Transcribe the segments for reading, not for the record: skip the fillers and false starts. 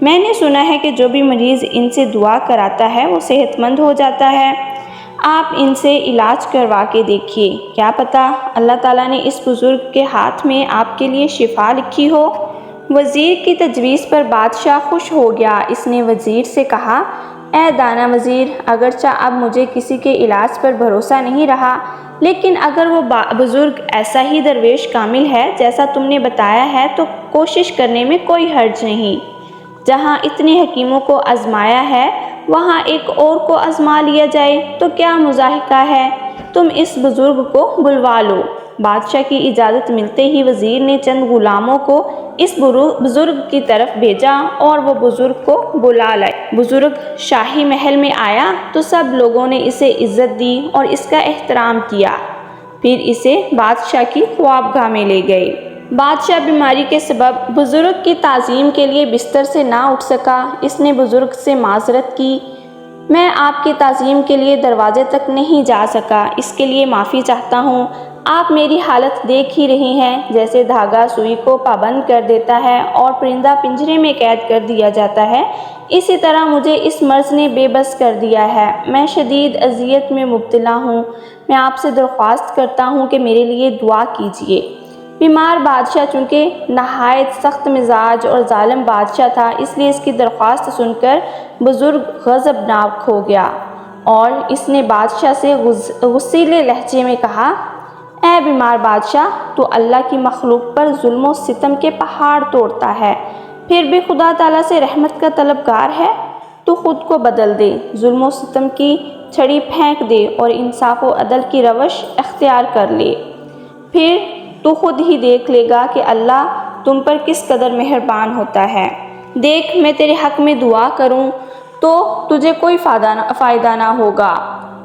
میں نے سنا ہے کہ جو بھی مریض ان سے دعا کراتا ہے وہ صحت مند ہو جاتا ہے۔ آپ ان سے علاج کروا کے دیکھیے، کیا پتہ اللہ تعالیٰ نے اس بزرگ کے ہاتھ میں آپ کے لیے شفا لکھی ہو۔ وزیر کی تجویز پر بادشاہ خوش ہو گیا۔ اس نے وزیر سے کہا، اے دانا وزیر، اگرچہ اب مجھے کسی کے علاج پر بھروسہ نہیں رہا، لیکن اگر وہ بزرگ ایسا ہی درویش کامل ہے جیسا تم نے بتایا ہے تو کوشش کرنے میں کوئی حرج نہیں۔ جہاں اتنے حکیموں کو آزمایا ہے وہاں ایک اور کو آزما لیا جائے تو کیا مضحکہ ہے۔ تم اس بزرگ کو بلوا لو۔ بادشاہ کی اجازت ملتے ہی وزیر نے چند غلاموں کو اس بزرگ کی طرف بھیجا اور وہ بزرگ کو بلا لائے۔ بزرگ شاہی محل میں آیا تو سب لوگوں نے اسے عزت دی اور اس کا احترام کیا، پھر اسے بادشاہ کی خوابگاہ میں لے گئے۔ بادشاہ بیماری کے سبب بزرگ کی تعظیم کے لیے بستر سے نہ اٹھ سکا۔ اس نے بزرگ سے معذرت کی، میں آپ کی تعظیم کے لیے دروازے تک نہیں جا سکا، اس کے لیے معافی چاہتا ہوں۔ آپ میری حالت دیکھ ہی رہے ہیں، جیسے دھاگا سوئی کو پابند کر دیتا ہے اور پرندہ پنجرے میں قید کر دیا جاتا ہے، اسی طرح مجھے اس مرض نے بے بس کر دیا ہے۔ میں شدید اذیت میں مبتلا ہوں، میں آپ سے درخواست کرتا ہوں کہ میرے لیے دعا کیجیے۔ بیمار بادشاہ چونکہ نہایت سخت مزاج اور ظالم بادشاہ تھا، اس لیے اس کی درخواست سن کر بزرگ غضبناک ہو گیا اور اس نے بادشاہ سے غصیلے لہجے میں کہا، اے بیمار بادشاہ، تو اللہ کی مخلوق پر ظلم و ستم کے پہاڑ توڑتا ہے، پھر بھی خدا تعالیٰ سے رحمت کا طلبگار ہے۔ تو خود کو بدل دے، ظلم و ستم کی چھڑی پھینک دے اور انصاف و عدل کی روش اختیار کر لے، پھر تو خود ہی دیکھ لے گا کہ اللہ تم پر کس قدر مہربان ہوتا ہے۔ دیکھ، میں تیرے حق میں دعا کروں تو تجھے کوئی فائدہ نہ ہوگا۔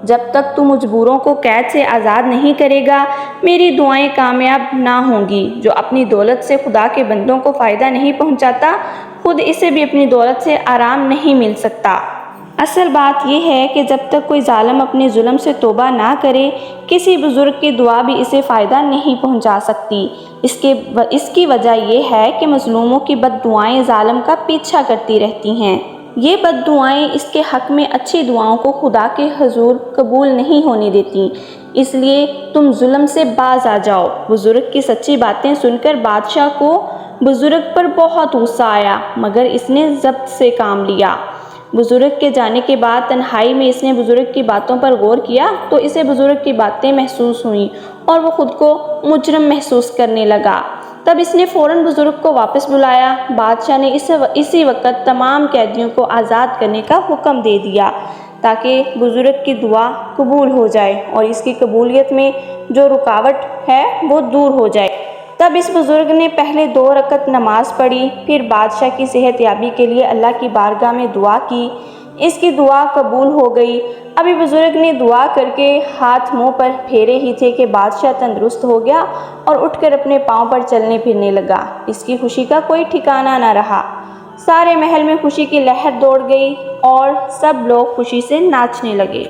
جب تک تو مجبوروں کو قید سے آزاد نہیں کرے گا، میری دعائیں کامیاب نہ ہوں گی۔ جو اپنی دولت سے خدا کے بندوں کو فائدہ نہیں پہنچاتا، خود اسے بھی اپنی دولت سے آرام نہیں مل سکتا۔ اصل بات یہ ہے کہ جب تک کوئی ظالم اپنے ظلم سے توبہ نہ کرے، کسی بزرگ کی دعا بھی اسے فائدہ نہیں پہنچا سکتی۔ اس کی وجہ یہ ہے کہ مظلوموں کی بد دعائیں ظالم کا پیچھا کرتی رہتی ہیں۔ یہ بد دعائیں اس کے حق میں اچھی دعاؤں کو خدا کے حضور قبول نہیں ہونے دیتی، اس لیے تم ظلم سے باز آ جاؤ۔ بزرگ کی سچی باتیں سن کر بادشاہ کو بزرگ پر بہت غصہ آیا، مگر اس نے ضبط سے کام لیا۔ بزرگ کے جانے کے بعد تنہائی میں اس نے بزرگ کی باتوں پر غور کیا تو اسے بزرگ کی باتیں محسوس ہوئیں اور وہ خود کو مجرم محسوس کرنے لگا۔ تب اس نے فوراً بزرگ کو واپس بلایا۔ بادشاہ نے اسی وقت تمام قیدیوں کو آزاد کرنے کا حکم دے دیا تاکہ بزرگ کی دعا قبول ہو جائے اور اس کی قبولیت میں جو رکاوٹ ہے وہ دور ہو جائے۔ تب اس بزرگ نے پہلے 2 رکعت نماز پڑھی، پھر بادشاہ کی صحت یابی کے لیے اللہ کی بارگاہ میں دعا کی۔ اس کی دعا قبول ہو گئی۔ ابھی بزرگ نے دعا کر کے ہاتھ منہ پر پھیرے ہی تھے کہ بادشاہ تندرست ہو گیا اور اٹھ کر اپنے پاؤں پر چلنے پھرنے لگا۔ اس کی خوشی کا کوئی ٹھکانہ نہ رہا۔ سارے محل میں خوشی کی لہر دوڑ گئی اور سب لوگ خوشی سے ناچنے لگے۔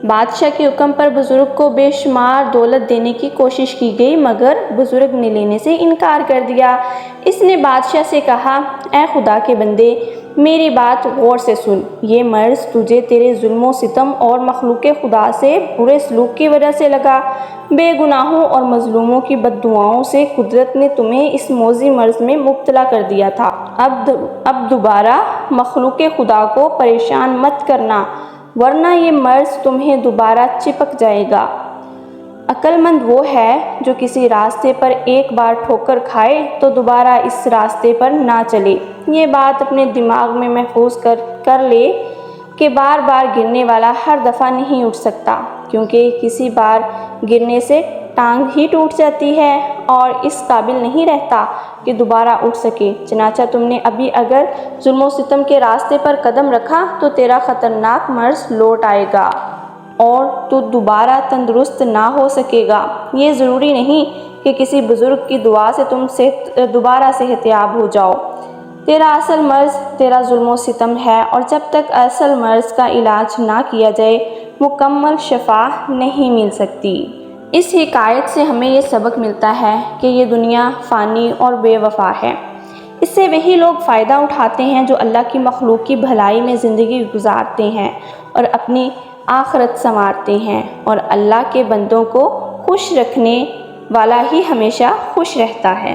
بادشاہ کے حکم پر بزرگ کو بے شمار دولت دینے کی کوشش کی گئی، مگر بزرگ نے لینے سے انکار کر دیا۔ اس نے بادشاہ سے کہا، اے خدا کے بندے، میری بات غور سے سن۔ یہ مرض تجھے تیرے ظلم و ستم اور مخلوق خدا سے برے سلوک کی وجہ سے لگا۔ بے گناہوں اور مظلوموں کی بد دعاؤں سے قدرت نے تمہیں اس موذی مرض میں مبتلا کر دیا تھا۔ اب دوبارہ مخلوق خدا کو پریشان مت کرنا، ورنہ یہ مرض تمہیں دوبارہ چپک جائے گا۔ عقل مند وہ ہے جو کسی راستے پر ایک بار ٹھوکر کھائے تو دوبارہ اس راستے پر نہ چلے۔ یہ بات اپنے دماغ میں محفوظ کر لے کہ بار بار گرنے والا ہر دفعہ نہیں اٹھ سکتا، کیونکہ کسی بار گرنے سے ٹانگ ہی ٹوٹ جاتی ہے اور اس قابل نہیں رہتا کہ دوبارہ اٹھ سکے۔ چنانچہ تم نے ابھی اگر ظلم و ستم کے راستے پر قدم رکھا تو تیرا خطرناک مرض لوٹ آئے گا اور تو دوبارہ تندرست نہ ہو سکے گا۔ یہ ضروری نہیں کہ کسی بزرگ کی دعا سے تم دوبارہ صحت یاب ہو جاؤ۔ تیرا اصل مرض تیرا ظلم و ستم ہے اور جب تک اصل مرض کا علاج نہ کیا جائے مکمل شفا نہیں مل سکتی۔ اس حکایت سے ہمیں یہ سبق ملتا ہے کہ یہ دنیا فانی اور بے وفا ہے۔ اس سے وہی لوگ فائدہ اٹھاتے ہیں جو اللہ کی مخلوق کی بھلائی میں زندگی گزارتے ہیں اور اپنی آخرت سنوارتے ہیں، اور اللہ کے بندوں کو خوش رکھنے والا ہی ہمیشہ خوش رہتا ہے۔